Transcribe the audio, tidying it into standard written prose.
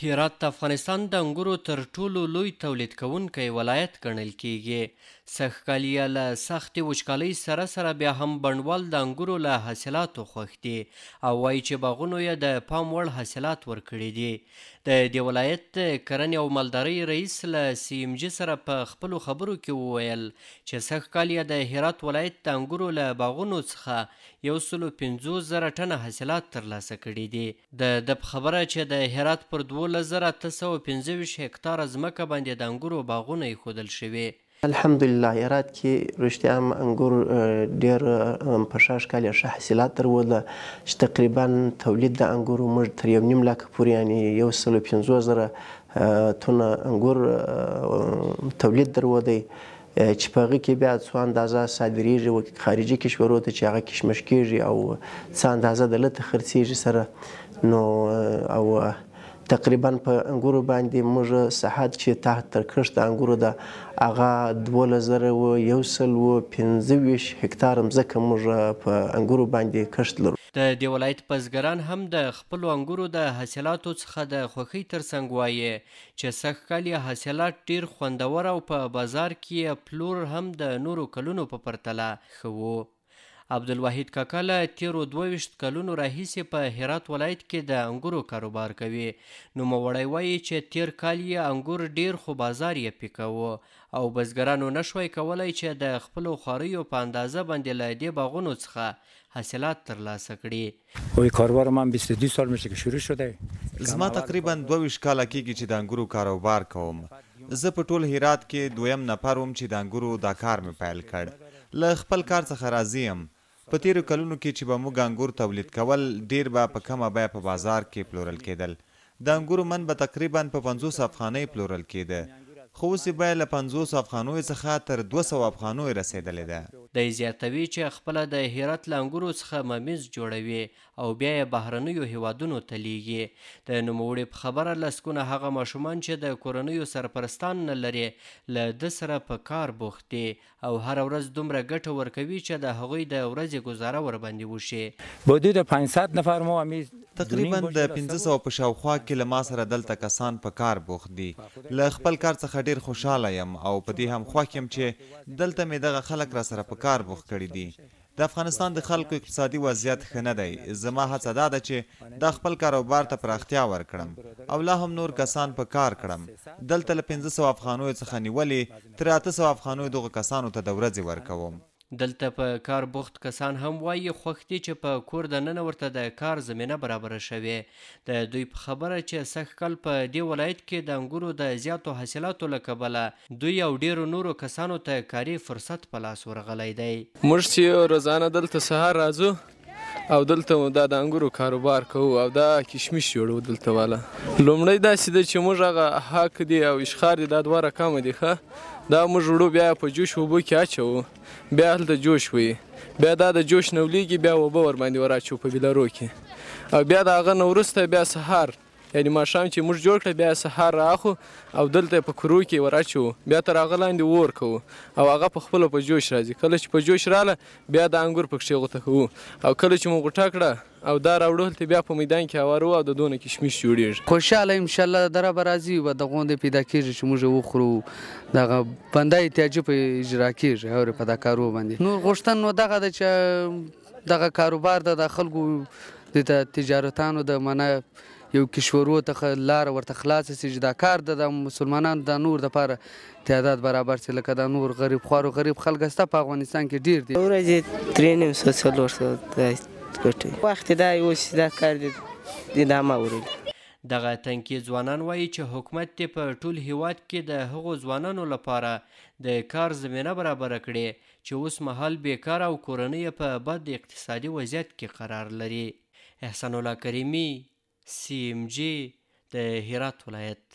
هرات د افغانستان د انګورو تر ټولو لوی تولید کوونکی ولایت ګڼل کیږي. سږکال یې له سختې وچکالۍ سره سره بیا هم بڼوال د انګورو له حاصلاتو خوښ دي او وایي چې باغونو یې د پام وړ حاصلات ورکړي دي. د دې ولایت د کرنې او مالدارۍ رئیس له CMG سره په خپلو خبرو کې وویل چې سږکال یې د هرات ولایت د انګورو له باغونو څخه 150,000 ټنه حاصلات ترلاسه کړي دي. د په خبره چې د هرات پر 12,825 هکتاره ځمکه باندې د انګورو باغونه ایښودل شوي. الحمدلله هرات کې رښتیا هم انګور ډېر په ښه ښکال یې ښه حاصلات درلوده چې تقریبا تولید د انګورو موږ تر 1.5 لکه پورې یعنې 150,000 تونه انګور تولید درلودی چې په هغې کې بیا څو اندازه صادریږي خارجي کشورو ته چې هغه کشمش کیږي او څه اندازه د لته خرڅیږي سره نو او تقریبا په انګورو باندې موږ ساحات چې تحت تر کښت د انګورو ده هغه 12,125 هکتاره مځکه موږ په انګورو باندې کښت لرو. د دې ولایت بزګران هم د خپلو انګورو د حاصلاتو څخه د خوښۍ ترڅنګ وایي چې سږکال یې حاصلات ډېر خوندور او په بازار کې یې پلور هم د نورو کلونو په پرتله ښه و. عبدالواحد کاکا له تیرو 22 کلونو راهیسې په هرات ولایت کې د انګورو کاروبار کوي. نوموړی وایي چې تیر کال یې انګور ډیر خو بازار یې پیکاوه او بزګرانو نشوی کولی چې د خپلو خواریو په اندازه باندې له دې باغونو څخه حاصلات ترلاسه کړي. وی کاروبار من 22 سال میشه که شروع شده. زما تقریبا 22 کاله کیږي چې د انګورو کاروبار کوم. زه په ټول هرات کې دویم نفر وم چې د انګورو دا کار مې پیل کړ. له خپل کار څخه راضي یم. په تیرو کلونو کې چې به موږ انګور تولید کول ډیر به په کمه بیه په بازار کې پلورل کېدل. د انګورو من به تقریبا په 50 افغانۍ پلورل کېده خو اوس یې بیه له 50 افغانیو څخه تر 200 افغانیو رسېدلې ده. دی زیاتوي چې خپله د هرات له انګورو څخه ممیز جوړوي او بیا یې بهرنیو هیوادونو ته لیږي. د نوموړي په خبره لسګونه هغه ماشومان چې د کورنیو سرپرستان نه لري له ده سره په کار بوخت دي او هره ورځ دومره ګټه ورکوي چې د هغوی د ورځې گزاره ورباندې وشي. حدود 500 نفر ما همیز تقریبا د 1500 په شاوخوا کې له ما سره دلته کسان په کار بوخت دي. له خپل کار څخه ډیر خوشحاله یم او په دې هم خوښ یم چې دلته مې دغه خلک را سره په کار بوخت کړي دي. د افغانستان د خلکو اقتصادي وضعیت ښه نه دی. زما هڅه دا ده چې دا خپل کاروبار ته پراختیا ورکړم او لا هم نور کسان په کار کړم. دلته له 500 افغانیو څخه نیولې تر 800 افغانیو دغه کسانو ته د ورځې ورکوم. دلته په کار بوخت کسان هم وایي خوښ دي چې په کور دننه ورته د کار زمینه برابره شوې. د دوی په خبره چې سږکال په دې ولایت کې د انګورو د زیاتو حاصلاتو له کبله دوی او ډیرو نورو کسانو ته کاري فرصت په لاس ورغلی دی. موږ چې روزانه دلته سهار راځو او دلته دا د انګورو کاروبار کوو او دا کشمش جوړو دلته والا. لومړی داسې ده چې موږ هغه حق دي او اشخار دي دا دواړه کمه دي ښه. دا موږ وړو بیا په جوش اوبو کې اچوو بیا هلته جوش وي بیا دا د جوش نه ولیږي بیا اوبه ورباندې ور اچوو په بیلرو کې او بیا د هغه نه وروسته بیا سهار یعنې ماښام چې موږ جوړ کړه بیا سهار رااخو او دلته په کرو کې ور اچوو بیا تر هغه لاندې اور کوو او هغه په خپله په جوش راځي. کله چې په جوش راله بیا د انګور پکښې غوطه کوو او کله چې مو غوټه کړه او دا راوړو هلته بیا په میدان کې هوارو او د دونه کشمش جوړېږي. خوشحاله انشاءالله دره به راځي و د غونډې پیدا کېږي چې موږ وخورو دغه بنده احتیاجي په اجرا کېږي او په دا کارو باندې نور غوښتن نو دغه ده چې دغه کاروبار د خلکو د تجارتانو د منه یو کشورو ته لاره ورته خلاصه سي چې دا کار د مسلمانانو د نور دپاره تعداد برابر سي لکه د نور غریب خوارو غریب خلک سته په افغانستان کې ډېر دي. ورځې 300 ګټي وخت دا اوس دا کار دی دا ما ورید. دغه تنکي ځوانان وایي چې حکومت دې په ټول هیواد کې د هغو ځوانانو لپاره د کار زمینه برابره کړي چې اوس مهال بیکاره او کورنۍ په بد اقتصادي وضعیت کې قرار لري. احسان الله کریمي CMG د هرات ولایت.